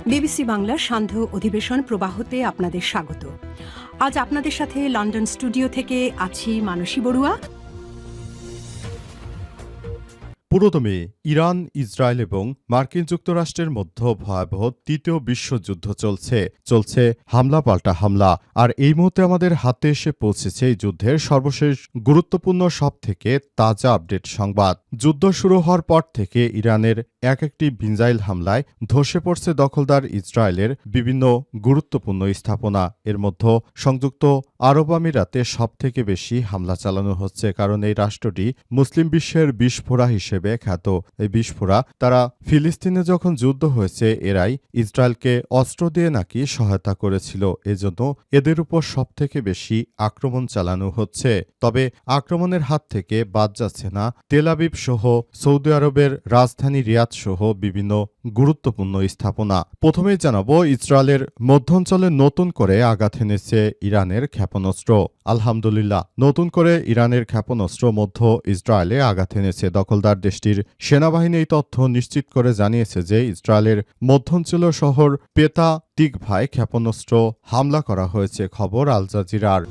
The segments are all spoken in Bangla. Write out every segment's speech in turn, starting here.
বিবিসি বাংলার সান্ধ্য অধিবেশন প্রবাহতে আপনাদের স্বাগত। আজ আপনাদের সাথে লন্ডন স্টুডিও থেকে আছি মানসী বড়ুয়া। পুরোদমে ইরান, ইসরায়েল এবং মার্কিন যুক্তরাষ্ট্রের মধ্যে ভয়াবহ তৃতীয় বিশ্বযুদ্ধ চলছে হামলা পাল্টা হামলা। আর এই মুহূর্তে আমাদের হাতে এসে পৌঁছেছে এই যুদ্ধের সর্বশেষ গুরুত্বপূর্ণ সবথেকে তাজা আপডেট সংবাদ। যুদ্ধ শুরু হওয়ার পর থেকে ইরানের একটি মিসাইল হামলায় ধসে পড়ছে দখলদার ইসরায়েলের বিভিন্ন গুরুত্বপূর্ণ স্থাপনা। এর মধ্যে সংযুক্ত আরব আমিরাতে সবথেকে বেশি হামলা চালানো হচ্ছে, কারণ এই রাষ্ট্রটি মুসলিম বিশ্বের বিস্ফোরা হিসেবে খ্যাত। এই বিস্ফোরা তারা ফিলিস্তিনে যখন যুদ্ধ হয়েছে এরাই ইসরায়েলকে অস্ত্র দিয়ে নাকি সহায়তা করেছিল, এজন্য এদের উপর সবথেকে বেশি আক্রমণ চালানো হচ্ছে। তবে আক্রমণের হাত থেকে বাদ যাচ্ছে না তেল আবিব সহ সৌদি আরবের রাজধানী রিয়াদ সহ বিভিন্ন গুরুত্বপূর্ণ স্থাপনা। প্রথমেই জানাবো, ইসরায়েলের মধ্যাঞ্চলে নতুন করে আঘাত এনেছে ইরানের ক্ষেপণাস্ত্র। আলহামদুলিল্লাহ, নতুন করে ইরানের ক্ষেপণাস্ত্র মধ্য ইসরায়েলে আঘাত এনেছে। দখলদার দেশটির সেনাবাহিনী এই তথ্য নিশ্চিত করে জানিয়েছে যে ইসরায়েলের মধ্যাঞ্চলীয় শহর পেতা তিকভায় ক্ষেপণাস্ত্র হামলা করা হয়েছে। খবর আল জাজিরার।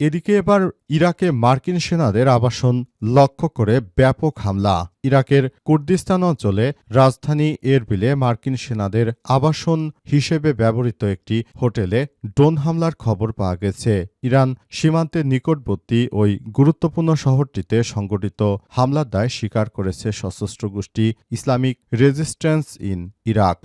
এদিকে এবার ইরাকে মার্কিন সেনাদের আবাসন লক্ষ্য করে ব্যাপক হামলা। ইরাকের কুর্দিস্তান অঞ্চলে রাজধানী এরবিলে মার্কিন সেনাদের আবাসন হিসেবে ব্যবহৃত একটি হোটেলে ড্রোন হামলার খবর পাওয়া গেছে। ইরান সীমান্তের নিকটবর্তী ওই গুরুত্বপূর্ণ শহরটিতে সংগঠিত হামলার দায় স্বীকার করেছে সশস্ত্র গোষ্ঠী ইসলামিক রেজিস্ট্যান্স ইন ইরাক।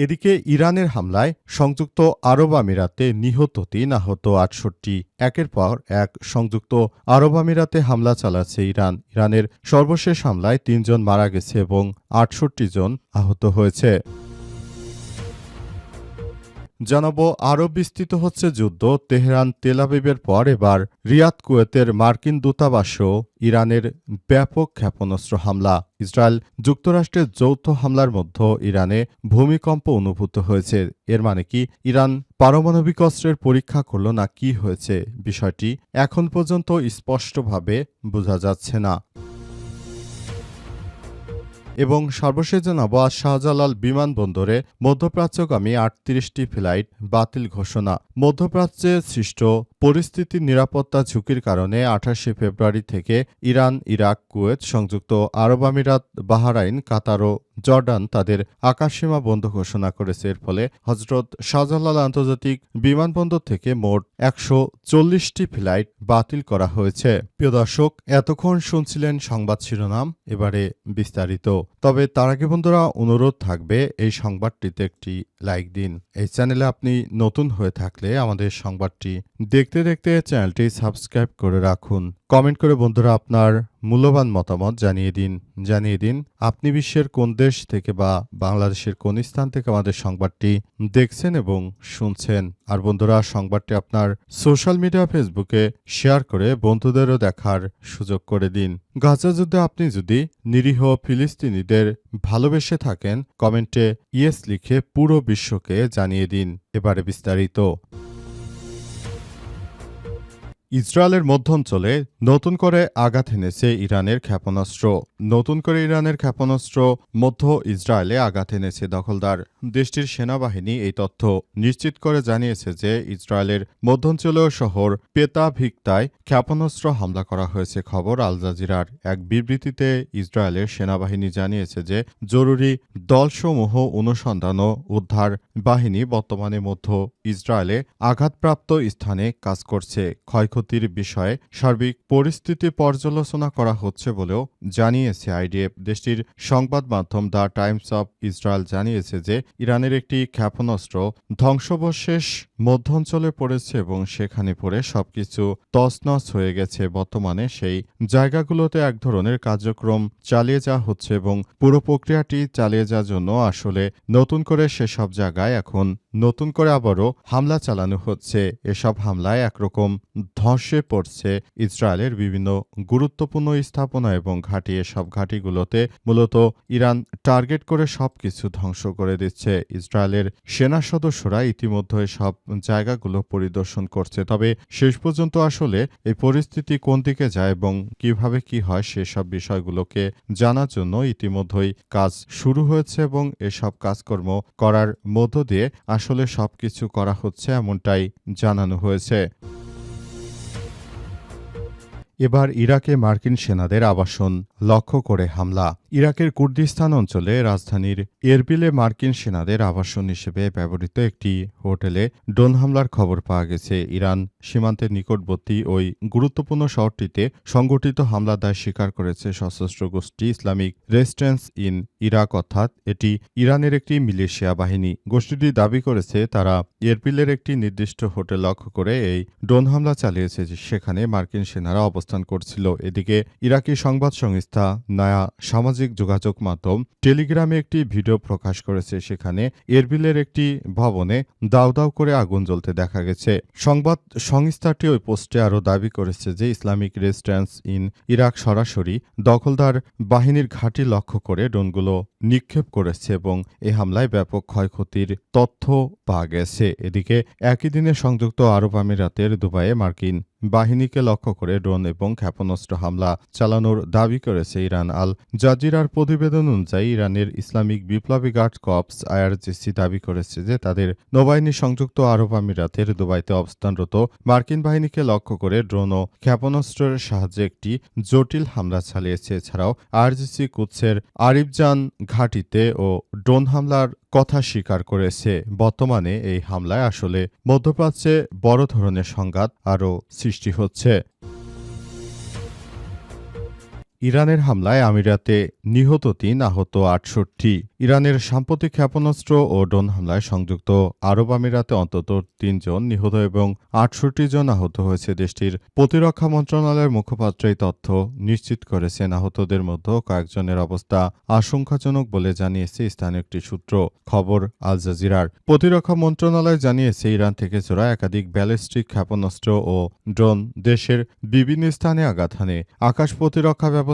এদিকে ইরানের হামলায় সংযুক্ত আরব আমিরাতে নিহত ৩, আহত ৬৮। একের পর এক সংযুক্ত আরব আমিরাতে হামলা চালাচ্ছে ইরান। ইরানের সর্বশেষ হামলায় ৩ জন মারা গেছে এবং ৬৮ জন আহত হয়েছে। জানাবো, আরও বিস্তৃত হচ্ছে যুদ্ধ। তেহরান তেল আবিবের পর এবার রিয়াদ কুয়েতের মার্কিন দূতাবাসেও ইরানের ব্যাপক ক্ষেপণাস্ত্র হামলা। ইসরায়েল যুক্তরাষ্ট্রের যৌথ হামলার মধ্যে ইরানে ভূমিকম্প অনুভূত হয়েছে। এর মানে কি ইরান পারমাণবিক অস্ত্রের পরীক্ষা করল না কি হয়েছে, বিষয়টি এখন পর্যন্ত স্পষ্টভাবে বোঝা যাচ্ছে না। এবং সর্বশেষ জানাবো, আজ শাহজালাল বিমানবন্দরে মধ্যপ্রাচ্যগামী ৩৮টি ফ্লাইট বাতিল ঘোষণা। মধ্যপ্রাচ্যে সৃষ্ট পরিস্থিতির নিরাপত্তা ঝুঁকির কারণে ২৮শে ফেব্রুয়ারি থেকে ইরান, ইরাক, কুয়েত, সংযুক্ত আরব আমিরাত, বাহরাইন, কাতার ও জর্ডান তাদের আকাশসীমা বন্ধ ঘোষণা করেছে। এর ফলে হজরত শাহজালাল আন্তর্জাতিক বিমানবন্দর থেকে মোট ১৪০টি ফ্লাইট বাতিল করা হয়েছে। প্রিয় দর্শক, এতক্ষণ শুনছিলেন সংবাদ শিরোনাম, এবারে বিস্তারিত। তবে তার আগে বন্ধুরা, অনুরোধ থাকবে এই সংবাদটিতে একটি লাইক দিন। এই চ্যানেলে আপনি নতুন হয়ে থাকলে আমাদের সংবাদটি দেখতে দেখতে চ্যানেলটি সাবস্ক্রাইব করে রাখুন। কমেন্ট করে বন্ধুরা আপনার মূল্যবান মতামত জানিয়ে দিন আপনি বিশ্বের কোন দেশ থেকে বা বাংলাদেশের কোন স্থান থেকে আমাদের সংবাদটি দেখছেন এবং শুনছেন। আর বন্ধুরা, সংবাদটি আপনার সোশ্যাল মিডিয়া ফেসবুকে শেয়ার করে বন্ধুদেরও দেখার সুযোগ করে দিন। গাজা যুদ্ধে আপনি যদি নিরীহ ফিলিস্তিনিদের ভালোবেসে থাকেন, কমেন্টে ইয়েস লিখে পুরো বিশ্বকে জানিয়ে দিন। এবারে বিস্তারিত। ইসরায়েলের মধ্যাঞ্চলে নতুন করে আঘাত এনেছে ইরানের ক্ষেপণাস্ত্র। নতুন করে ইরানের ক্ষেপণাস্ত্র মধ্য ইসরায়েলে আঘাত এনেছে। দখলদার দেশটির সেনাবাহিনী এই তথ্য নিশ্চিত করে জানিয়েছে যে ইসরায়েলের মধ্যাঞ্চলীয় শহর পেতা ভিক্তায় ক্ষেপণাস্ত্র হামলা করা হয়েছে। খবর আল জাজিরার। এক বিবৃতিতে ইসরায়েলের সেনাবাহিনী জানিয়েছে যে জরুরি দলসমূহ অনুসন্ধান ও উদ্ধার বাহিনী বর্তমানে মধ্য ইসরায়েলে আঘাতপ্রাপ্ত স্থানে কাজ করছে। ক্ষয়ক্ষতির বিষয়ে সার্বিক পরিস্থিতি পর্যালোচনা করা হচ্ছে বলেও জানিয়েছে আইডিএফ। দেশটির সংবাদ মাধ্যম দ্য টাইমস অব ইসরায়েল জানিয়েছে যে ইরানের একটি ক্ষেপণাস্ত্র ধ্বংসাবশেষ মধ্যাঞ্চলে পড়েছে এবং সেখানে পড়ে সবকিছু তছনছ হয়ে গেছে। বর্তমানে সেই জায়গাগুলোতে এক ধরনের কার্যক্রম চালিয়ে যাওয়া হচ্ছে এবং পুরো প্রক্রিয়াটি চালিয়ে যাওয়ার জন্য আসলে নতুন করে সেসব জায়গায় এখন নতুন করে আবারও হামলা চালানো হচ্ছে। এসব হামলায় একরকম ধসে পড়ছে ইসরায়েলের বিভিন্ন গুরুত্বপূর্ণ স্থাপনা এবং ঘাঁটি। এসব ঘাঁটিগুলোতে মূলত ইরান টার্গেট করে সবকিছু ধ্বংস করে দিচ্ছে। ইসরায়েলের সেনা সদস্যরা ইতিমধ্যে সব জায়গাগুলো পরিদর্শন করছে। তবে শেষ পর্যন্ত আসলে এই পরিস্থিতি কোন দিকে যায় এবং কিভাবে কি হয় সেসব বিষয়গুলোকে জানার জন্য ইতিমধ্যেই কাজ শুরু হয়েছে এবং এসব কাজকর্ম করার মধ্য দিয়ে আসলে সবকিছু করা হচ্ছে এমনটাই জানানো হয়েছে। এবার ইরাকে মার্কিন সেনাদের আবাসন লক্ষ্য করে হামলা। ইরাকের কুর্দিস্তান অঞ্চলে রাজধানীর এরবিলে মার্কিন সেনাদের আবাসন হিসেবে ব্যবহৃত একটি হোটেলে ড্রোন হামলার খবর পাওয়া গেছে। ইরান সীমান্তের নিকটবর্তী ওই গুরুত্বপূর্ণ শহরটিতে সংগঠিত হামলার দায় স্বীকার করেছে সশস্ত্র গোষ্ঠী ইসলামিক রেজিস্ট্যান্স ইন ইরাক, অর্থাৎ এটি ইরানের একটি মিলিশিয়া বাহিনী। গোষ্ঠীটি দাবি করেছে তারা এরবিলের একটি নির্দিষ্ট হোটেল লক্ষ্য করে এই ড্রোন হামলা চালিয়েছে, সেখানে মার্কিন সেনারা অবস্থান করছিল। এদিকে ইরাকি সংবাদ সংস্থা নয়া সামাজিক যোগাযোগ মাধ্যম টেলিগ্রামে একটি ভিডিও প্রকাশ করেছে। সেখানে এরবিলের একটি ভবনে দাউ দাউ করে আগুন জ্বলতে দেখা গেছে। সংবাদ সংস্থাটি ওই পোস্টে আরও দাবি করেছে যে ইসলামিক রেজিস্ট্যান্স ইন ইরাক সরাসরি দখলদার বাহিনীর ঘাঁটি লক্ষ্য করে ড্রোনগুলো নিক্ষেপ করেছে এবং এই হামলায় ব্যাপক ক্ষয়ক্ষতির তথ্য পাওয়া গেছে। এদিকে একই দিনে সংযুক্ত আরব আমিরাতের দুবাইয়ে মার্কিন বাহিনীকে লক্ষ্য করে ড্রোন এবং ক্ষেপণাস্ত্র হামলা চালানোর দাবি করেছে ইরান। আল জাজিরার প্রতিবেদন অনুযায়ী ইরানের ইসলামিক বিপ্লবী গার্ড কর্পস আইআরজিসি দাবি করেছে যে তাদের নৌবাহিনী সংযুক্ত আরব আমিরাতের দুবাইতে অবস্থানরত মার্কিন বাহিনীকে লক্ষ্য করে ড্রোন ও ক্ষেপণাস্ত্রের সাহায্যে একটি জটিল হামলা চালিয়েছে। এছাড়াও আইআরজিসি কুদসের আরিফজান ঘাঁটিতে ও ড্রোন হামলার কথা স্বীকার করেছে। বর্তমানে এই হামলায় আসলে মধ্যপ্রাচ্যে বড় ধরনের সংঘাত আরও সৃষ্টি হচ্ছে। ইরানের হামলায় আমিরাতে নিহত ৩, আহত ৬৮। ইরানের সাম্প্রতিক ক্ষেপণাস্ত্র ও ড্রোন হামলায় সংযুক্ত আরব আমিরাতে অন্তত ৩ জন নিহত এবং ৬৮ জন আহত হয়েছে। দেশটির প্রতিরক্ষা মন্ত্রণালয়ের মুখপাত্র এই তথ্য নিশ্চিত করেছেন। আহতদের মধ্যে কয়েকজনের অবস্থা আশঙ্কাজনক বলে জানিয়েছে স্থানীয় একটি সূত্র। খবর আল জাজিরার। প্রতিরক্ষা মন্ত্রণালয় জানিয়েছে ইরান থেকে ছোড়া একাধিক ব্যালিস্টিক ক্ষেপণাস্ত্র ও ড্রোন দেশের বিভিন্ন স্থানে আঘাত হানে। আকাশ প্রতিরক্ষা ব্যবস্থা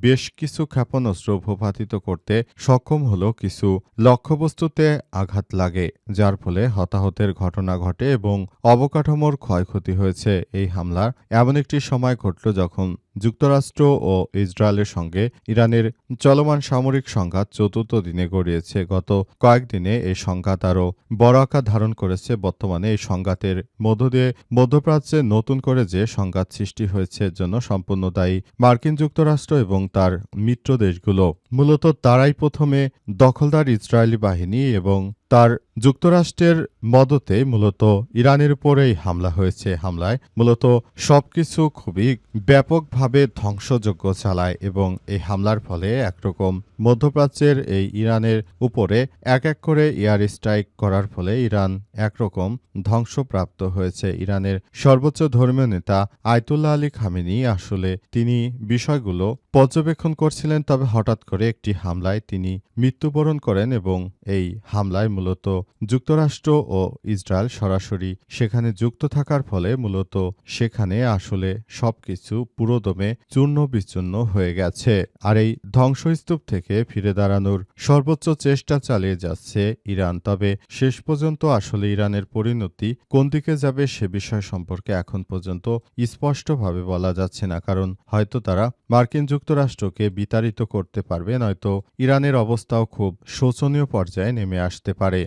বেশ কিছু ক্ষেপণাস্ত্র ভূপাতিত করতে সক্ষম হলেও কিছু লক্ষ্যবস্তুতে আঘাত লাগে, যার ফলে হতাহতের ঘটনা ঘটে এবং অবকাঠামোর ক্ষয়ক্ষতি হয়েছে। এই হামলা এমন একটি সময় ঘটল যখন যুক্তরাষ্ট্র ও ইসরায়েলের সঙ্গে ইরানের চলমান সামরিক সংঘাত চতুর্থ দিনে গড়িয়েছে। গত কয়েকদিনে এই সংঘাত আরও বড় আকার ধারণ করেছে। বর্তমানে এই সংঘাতের মধ্য দিয়ে মধ্যপ্রাচ্যে নতুন করে যে সংঘাত সৃষ্টি হয়েছে এর জন্য সম্পূর্ণ দায়ী মার্কিন যুক্তরাষ্ট্র এবং তার মিত্র দেশগুলো। মূলত তারাই প্রথমে দখলদার ইসরায়েলি বাহিনী এবং তার যুক্তরাষ্ট্রের মদতে মূলত ইরানের উপরেই হামলা হয়েছে। হামলায় মূলত সবকিছু খুবই ব্যাপকভাবে ধ্বংসযজ্ঞ চালায় এবং এই হামলার ফলে একরকম মধ্যপ্রাচ্যের এই ইরানের উপরে এক এক করে এয়ার স্ট্রাইক করার ফলে ইরান একরকম ধ্বংসপ্রাপ্ত হয়েছে। ইরানের সর্বোচ্চ ধর্মীয় নেতা আয়তুল্লাহ আলী খামেনি আসলে তিনি বিষয়গুলো পর্যবেক্ষণ করছিলেন, তবে হঠাৎ করে একটি হামলায় তিনি মৃত্যুবরণ করেন এবং এই হামলায় মূলত যুক্তরাষ্ট্র ও ইসরায়েল সরাসরি সেখানে যুক্ত থাকার ফলে মূলত সেখানে আসলে সবকিছু পুরোদমে চূর্ণ বিচূর্ণ হয়ে গেছে। আর এই ধ্বংসস্তূপ থেকে ফিরে দাঁড়ানোর সর্বোচ্চ চেষ্টা চালিয়ে যাচ্ছে ইরান। তবে শেষ পর্যন্ত আসলে ইরানের পরিণতি কোন দিকে যাবে সে বিষয় সম্পর্কে এখন পর্যন্ত স্পষ্টভাবে বলা যাচ্ছে না, কারণ হয়তো তারা মার্কিন যুক্তরাষ্ট্রকে বিতাড়িত করতে পারবে, নয়তো ইরানের অবস্থাও খুব শোচনীয় পর্যায়ে নেমে আসতে পারে।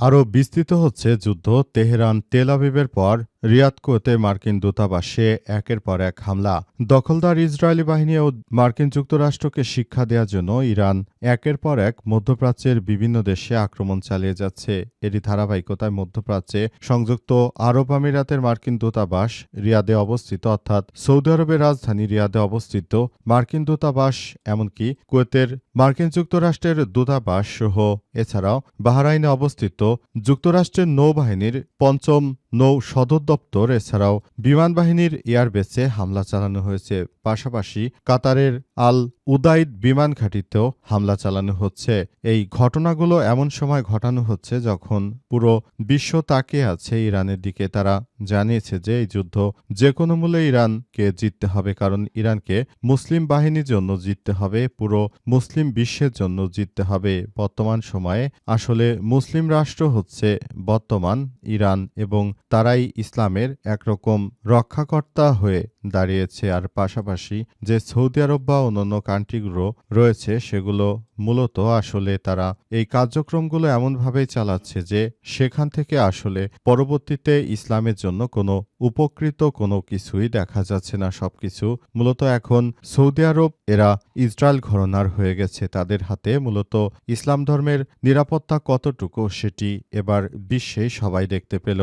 আরও বিস্তৃত হচ্ছে যুদ্ধ। তেহরান তেল আবিবের পর রিয়াদ কুয়েতে মার্কিন দূতাবাসে একের পর এক হামলা। দখলদার ইসরায়েলি বাহিনী ও মার্কিন যুক্তরাষ্ট্রকে শিক্ষা দেওয়ার জন্য ইরান একের পর এক মধ্যপ্রাচ্যের বিভিন্ন দেশে আক্রমণ চালিয়ে যাচ্ছে। এরই ধারাবাহিকতায় মধ্যপ্রাচ্যে সংযুক্ত আরব আমিরাতের মার্কিন দূতাবাস রিয়াদে অবস্থিত, অর্থাৎ সৌদি আরবের রাজধানী রিয়াদে অবস্থিত মার্কিন দূতাবাস, এমনকি কুয়েতের মার্কিন যুক্তরাষ্ট্রের দূতাবাস সহ এছাড়াও বাহরাইনে অবস্থিত যুক্তরাষ্ট্রের নৌবাহিনীর ৫ম নৌ সদর দপ্তর এছাড়াও বিমান বাহিনীর এয়ারবেসে হামলা চালানো হয়েছে। পাশাপাশি কাতারের আল উদাইদ বিমান ঘাঁটিতেও হামলা চালানো হচ্ছে। এই ঘটনাগুলো এমন সময় ঘটানো হচ্ছে যখন পুরো বিশ্ব তাকিয়ে আছে ইরানের দিকে। তারা জানিয়েছে যে এই যুদ্ধ যে কোনো মূল্যে ইরানকে জিততে হবে, কারণ ইরানকে মুসলিম বাহিনীর জন্য জিততে হবে, পুরো মুসলিম বিশ্বের জন্য জিততে হবে। বর্তমান সময়ে আসলে মুসলিম রাষ্ট্র হচ্ছে বর্তমান ইরান, এবং তারাই ইসলামের একরকম রক্ষাকর্তা হয়ে দাঁড়িয়েছে। আর পাশাপাশি যে সৌদি আরব বা অন্যান্য কান্ট্রিগুলো রয়েছে সেগুলো মূলত আসলে তারা এই কার্যক্রমগুলো এমনভাবেই চালাচ্ছে যে সেখান থেকে আসলে পরবর্তীতে ইসলামের জন্য কোনো উপকৃত কোনো কিছুই দেখা যাচ্ছে না। সবকিছু মূলত এখন সৌদি আরব এরা ইসরায়েল ঘরানার হয়ে গেছে। তাদের হাতে মূলত ইসলাম ধর্মের নিরাপত্তা কতটুকু সেটি এবার বিশ্বে সবাই দেখতে পেল।